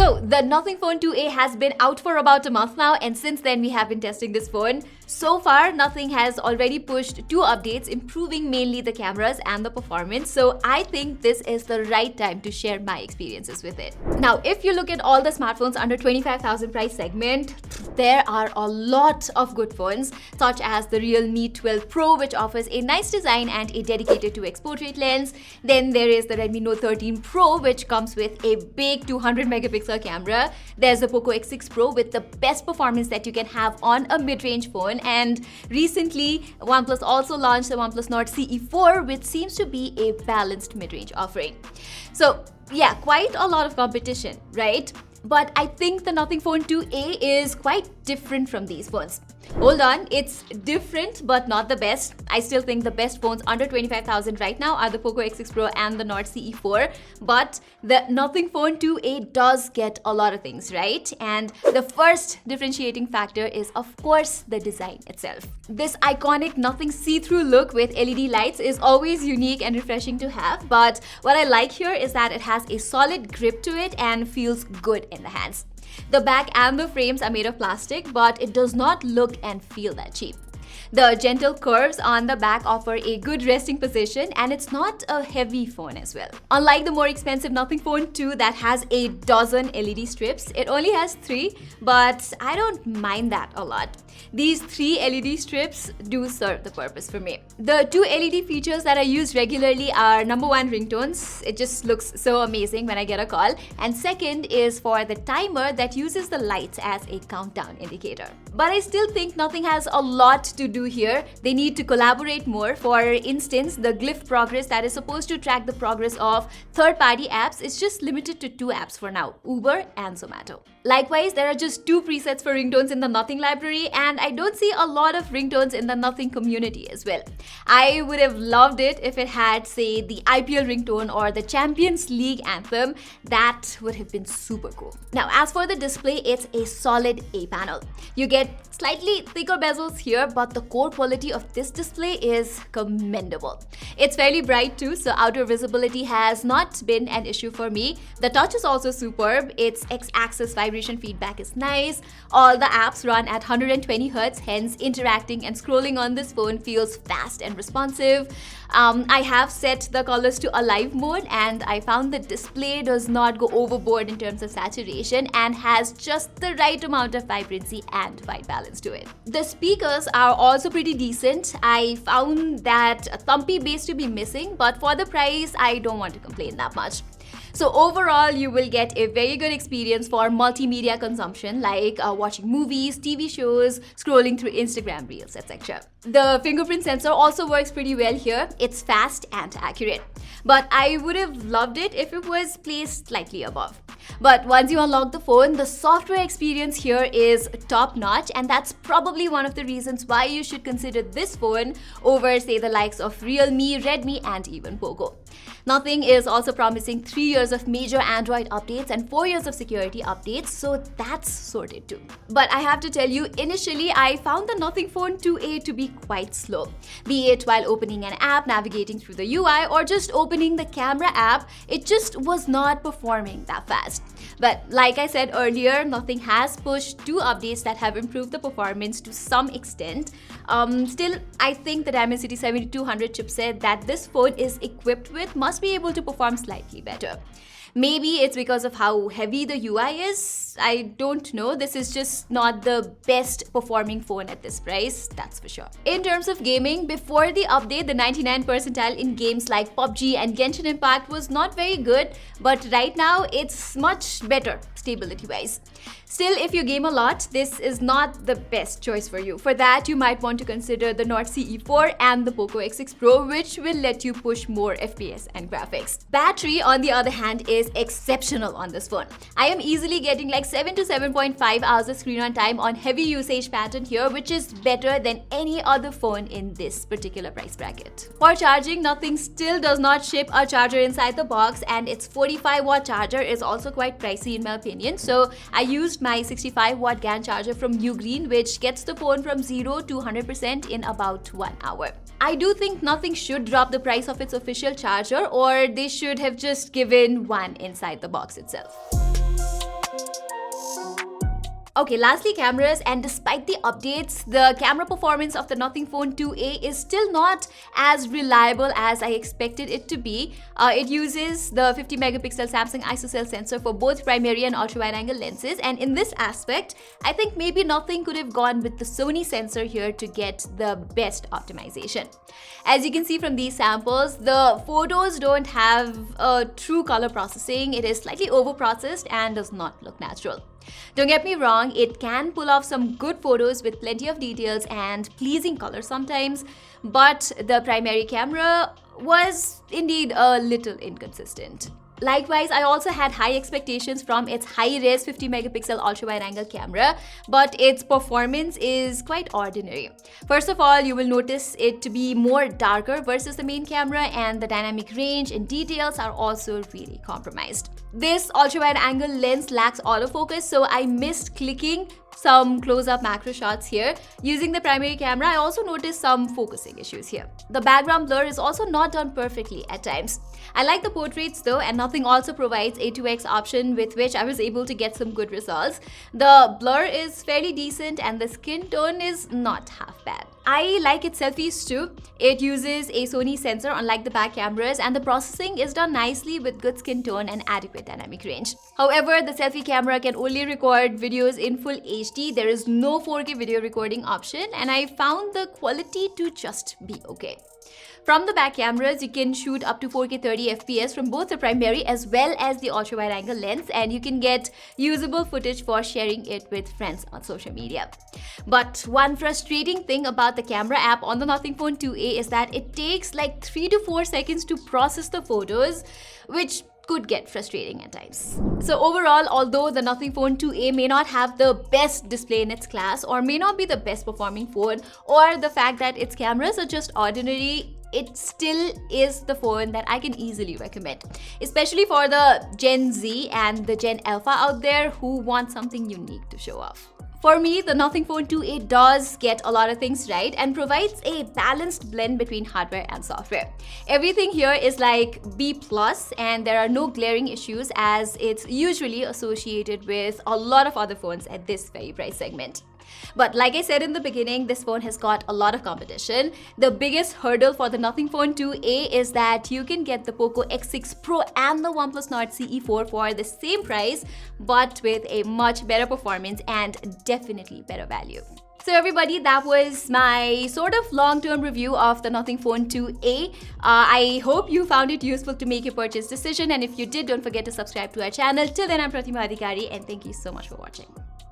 So the Nothing Phone 2a has been out for about a month now, and since then we have been testing this phone. So far, Nothing has already pushed 2 updates, improving mainly the cameras and the performance. So I think this is the right time to share my experiences with it. Now, if you look at all the smartphones under 25,000 price segment, there are a lot of good phones, such as the Realme 12 Pro, which offers a nice design and a dedicated 2x portrait lens. Then there is the Redmi Note 13 Pro, which comes with a big 200 megapixel camera. There's the Poco X6 Pro with the best performance that you can have on a mid-range phone. And recently, OnePlus also launched the OnePlus Nord CE4, which seems to be a balanced mid-range offering. So yeah, quite a lot of competition, right? But I think the Nothing Phone 2a is quite different from these phones. Hold on, it's different but not the best. I still think the best phones under 25,000 right now are the Poco X6 Pro and the Nord CE4, but the Nothing Phone 2a does get a lot of things right. And the first differentiating factor is, of course, the design itself. This iconic Nothing see-through look with LED lights is always unique and refreshing to have, but what I like here is that it has a solid grip to it and feels good in the hands. The back and the frames are made of plastic, but it does not look and feel that cheap. The gentle curves on the back offer a good resting position, and it's not a heavy phone as well. Unlike the more expensive Nothing Phone 2 that has a dozen LED strips, it only has 3, but I don't mind that a lot. These 3 LED strips do serve the purpose for me. The 2 LED features that I use regularly are number 1, ringtones. It just looks so amazing when I get a call. And second is for the timer that uses the lights as a countdown indicator. But I still think Nothing has a lot to do here. They need to collaborate more. For instance, the Glyph progress that is supposed to track the progress of third-party apps is just limited to 2 apps for now, Uber and Zomato. Likewise, there are just 2 presets for ringtones in the Nothing library, and I don't see a lot of ringtones in the Nothing community as well. I would have loved it if it had, say, the IPL ringtone or the Champions League anthem. That would have been super cool. Now, as for the display, it's a solid A panel. You get slightly thicker bezels here, but the core quality of this display is commendable. It's fairly bright too, so outer visibility has not been an issue for me. The touch is also superb. Its X-axis vibration feedback is nice. All the apps run at 120 Hz, hence interacting and scrolling on this phone feels fast and responsive. I have set the colors to Alive mode, and I found the display does not go overboard in terms of saturation and has just the right amount of vibrancy and white balance to it. The speakers are also pretty decent. I found that thumpy bass to be missing, but for the price, I don't want to complain that much. So overall, you will get a very good experience for multimedia consumption, like watching movies, TV shows, scrolling through Instagram Reels, etc. The fingerprint sensor also works pretty well here. It's fast and accurate. But I would have loved it if it was placed slightly above. But once you unlock the phone, the software experience here is top-notch, and that's probably one of the reasons why you should consider this phone over, say, the likes of Realme, Redmi, and even Poco. Nothing is also promising 3 years of major Android updates and 4 years of security updates, so that's sorted too. But I have to tell you, initially I found the Nothing Phone 2a to be quite slow. Be it while opening an app, navigating through the UI, or just opening the camera app, it just was not performing that fast. But like I said earlier, Nothing has pushed 2 updates that have improved the performance to some extent. Still, I think the Dimensity 7200 chipset that this phone is equipped with must be able to perform slightly better. Maybe it's because of how heavy the UI is. I don't know. This is just not the best performing phone at this price, that's for sure. In terms of gaming, before the update, the 99 percentile in games like PUBG and Genshin Impact was not very good, but right now it's much better stability-wise. Still, if you game a lot, this is not the best choice for you. For that, you might want to consider the Nord CE4 and the Poco X6 Pro, which will let you push more FPS and graphics. Battery, on the other hand, is exceptional on this phone. I am easily getting like 7 to 7.5 hours of screen on time on heavy usage pattern here, which is better than any other phone in this particular price bracket. For charging, Nothing still does not ship a charger inside the box, and its 45-watt charger is also quite pricey in my opinion. So I used my 65-watt GAN charger from Ugreen, which gets the phone from 0 to 100% in about 1 hour. I do think Nothing should drop the price of its official charger, or they should have just given one inside the box itself. Okay, lastly, cameras, and despite the updates, the camera performance of the Nothing Phone 2a is still not as reliable as I expected it to be. It uses the 50 megapixel Samsung ISOCELL sensor for both primary and ultra-wide angle lenses, and in this aspect, I think maybe Nothing could have gone with the Sony sensor here to get the best optimization. As you can see from these samples, the photos don't have a true color processing. It is slightly over-processed and does not look natural. Don't get me wrong, it can pull off some good photos with plenty of details and pleasing color sometimes, but the primary camera was indeed a little inconsistent. Likewise, I also had high expectations from its high-res 50 megapixel ultra-wide-angle camera, but its performance is quite ordinary. First of all, you will notice it to be more darker versus the main camera, and the dynamic range and details are also really compromised. This ultra-wide-angle lens lacks autofocus, so I missed clicking some close-up macro shots here. Using the primary camera, I also noticed some focusing issues here. The background blur is also not done perfectly at times. I like the portraits though, and Nothing also provides a 2x option with which I was able to get some good results. The blur is fairly decent and the skin tone is not half bad. I like its selfies too. It uses a Sony sensor unlike the back cameras, and the processing is done nicely with good skin tone and adequate dynamic range. However, the selfie camera can only record videos in full HD. There is no 4K video recording option, and I found the quality to just be okay. From the back cameras, you can shoot up to 4K 30 FPS from both the primary as well as the ultra-wide-angle lens, and you can get usable footage for sharing it with friends on social media. But one frustrating thing about the camera app on the Nothing Phone 2a is that it takes like 3 to 4 seconds to process the photos, which could get frustrating at times. So overall, although the Nothing Phone 2a may not have the best display in its class, or may not be the best performing phone, or the fact that its cameras are just ordinary, it still is the phone that I can easily recommend, especially for the Gen Z and the Gen Alpha out there who want something unique to show off. For me, the Nothing Phone 2a does get a lot of things right and provides a balanced blend between hardware and software. Everything here is like B+, and there are no glaring issues as it's usually associated with a lot of other phones at this very price segment. But like I said in the beginning, this phone has got a lot of competition. The biggest hurdle for the Nothing Phone 2a is that you can get the Poco X6 Pro and the OnePlus Nord CE4 for the same price, but with a much better performance and definitely better value. So everybody, that was my sort of long-term review of the Nothing Phone 2a. I hope you found it useful to make your purchase decision, and if you did, don't forget to subscribe to our channel. Till then, I'm Pratima and thank you so much for watching.